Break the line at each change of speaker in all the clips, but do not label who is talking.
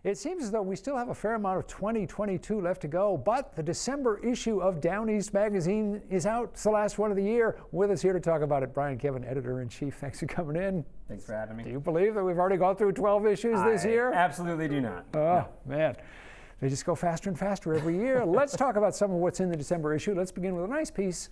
It seems as though we still have a fair amount of 2022 left to go, but the December issue of Down East magazine is out. It's the last one of the year. With us here to talk about it, Brian Kevin, editor-in-chief. Thanks for coming in.
Thanks for having me.
Do you believe that we've already gone through 12 issues this year?
Absolutely do not.
Oh, no. Man. They just go faster and faster every year. Let's talk about some of what's in the December issue. Let's begin with a nice piece.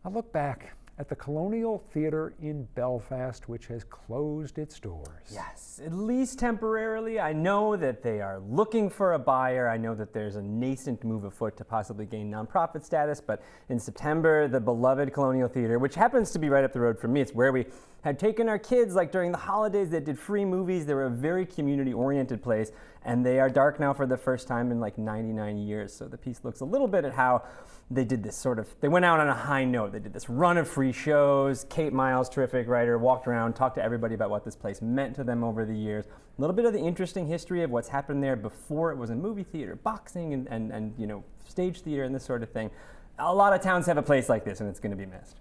A look back at the Colonial Theatre in Belfast, which has closed its doors.
Yes, at least temporarily. I know that they are looking for a buyer. I know that there's a nascent move afoot to possibly gain nonprofit status, but in September, the beloved Colonial Theatre, which happens to be right up the road from me, it's where we had taken our kids like during the holidays. They did free movies. They were a very community-oriented place, and they are dark now for the first time in like 99 years. So the piece looks a little bit at how they did this they went out on a high note. They did this run of free shows. Kate Miles, terrific writer, walked around, talked to everybody about what this place meant to them over the years. A little bit of the interesting history of what's happened there before it was a movie theater, boxing and you know, stage theater and this sort of thing. A lot of towns have a place like this, and it's going to be missed.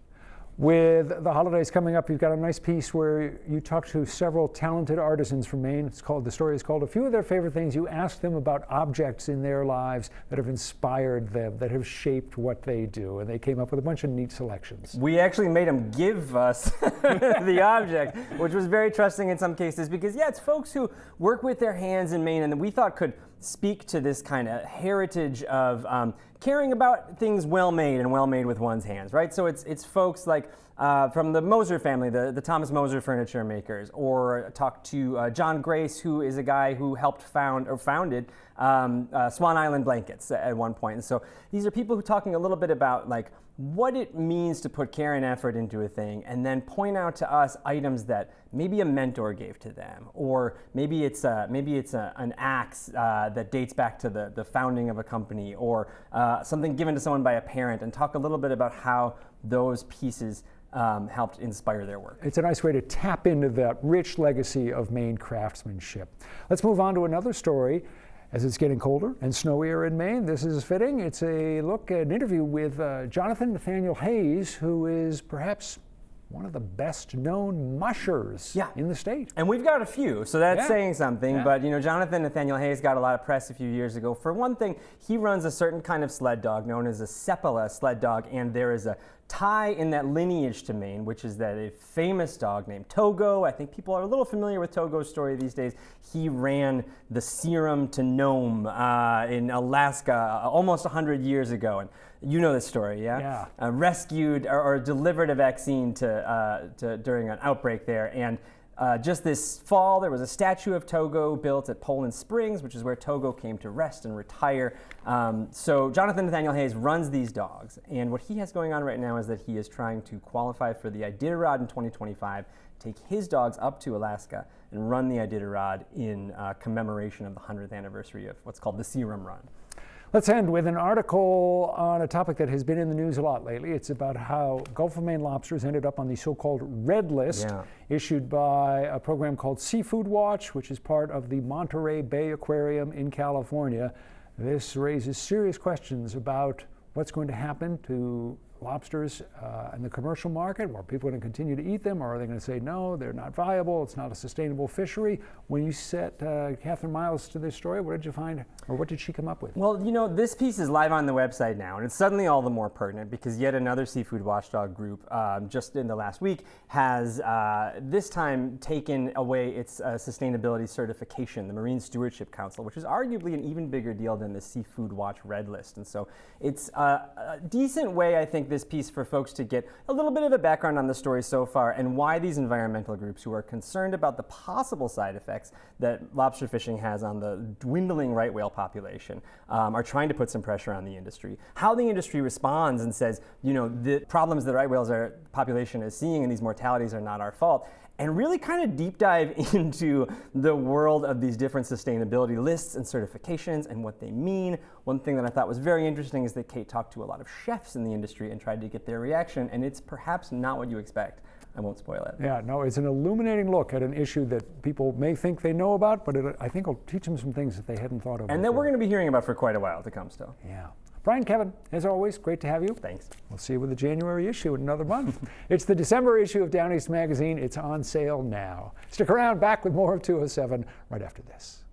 With the holidays coming up, you've got a nice piece where you talk to several talented artisans from Maine. The story is called A Few of Their Favorite Things. You ask them about objects in their lives that have inspired them, that have shaped what they do, and they came up with a bunch of neat selections.
We actually made them give us the object, which was very trusting in some cases, because yeah, it's folks who work with their hands in Maine and that we thought could speak to this kind of heritage of caring about things well made and well made with one's hands, right? So it's folks like from the Moser family, the Thomas Moser furniture makers, or talk to John Grace, who is a guy who helped founded Swan Island Blankets at one point. And so these are people who are talking a little bit about like what it means to put care and effort into a thing, and then point out to us items that maybe a mentor gave to them, or maybe it's an axe that dates back to the founding of a company, or something given to someone by a parent, and talk a little bit about how those pieces helped inspire their work.
It's a nice way to tap into that rich legacy of Maine craftsmanship. Let's move on to another story. As it's getting colder and snowier in Maine, this is fitting. It's an interview with Jonathan Nathaniel Hayes, who is perhaps one of the best known mushers in the state.
And we've got a few, so that's saying something. But you know, Jonathan Nathaniel Hayes got a lot of press a few years ago. For one thing, he runs a certain kind of sled dog known as a Sepala sled dog, and there is a tie in that lineage to Maine, which is that a famous dog named Togo. I think people are a little familiar with Togo's story these days. He ran the serum to Nome in Alaska almost 100 years ago. And you know this story, yeah? Yeah. Rescued or delivered a vaccine during an outbreak there. And just this fall, there was a statue of Togo built at Poland Springs, which is where Togo came to rest and retire. So Jonathan Nathaniel Hayes runs these dogs, and what he has going on right now is that he is trying to qualify for the Iditarod in 2025, take his dogs up to Alaska, and run the Iditarod in commemoration of the 100th anniversary of what's called the Serum Run.
Let's end with an article on a topic that has been in the news a lot lately. It's about how Gulf of Maine lobsters ended up on the so-called red list issued by a program called Seafood Watch, which is part of the Monterey Bay Aquarium in California. This raises serious questions about what's going to happen to lobsters in the commercial market. Are people going to continue to eat them, or are they going to say, no, they're not viable, it's not a sustainable fishery? When you set Catherine Miles to this story, what did you find, or what did she come up with?
Well, you know, this piece is live on the website now, and it's suddenly all the more pertinent because yet another seafood watchdog group just in the last week has this time taken away its sustainability certification, the Marine Stewardship Council, which is arguably an even bigger deal than the Seafood Watch Red List. And so it's a decent way, I think, this piece for folks to get a little bit of a background on the story so far and why these environmental groups who are concerned about the possible side effects that lobster fishing has on the dwindling right whale population are trying to put some pressure on the industry. How the industry responds and says, you know, the problems that right whales population is seeing and these mortalities are not our fault, and really kind of deep dive into the world of these different sustainability lists and certifications and what they mean. One thing that I thought was very interesting is that Kate talked to a lot of chefs in the industry and tried to get their reaction, and it's perhaps not what you expect. I won't spoil it.
Yeah, no, it's an illuminating look at an issue that people may think they know about, but I think it'll teach them some things that they hadn't thought of.
And that we're going to be hearing about for quite a while to come still.
Yeah. Brian Kevin, as always, great to have you.
Thanks.
We'll see you with the January issue in another month. It's the December issue of Down East Magazine. It's on sale now. Stick around, back with more of 207 right after this.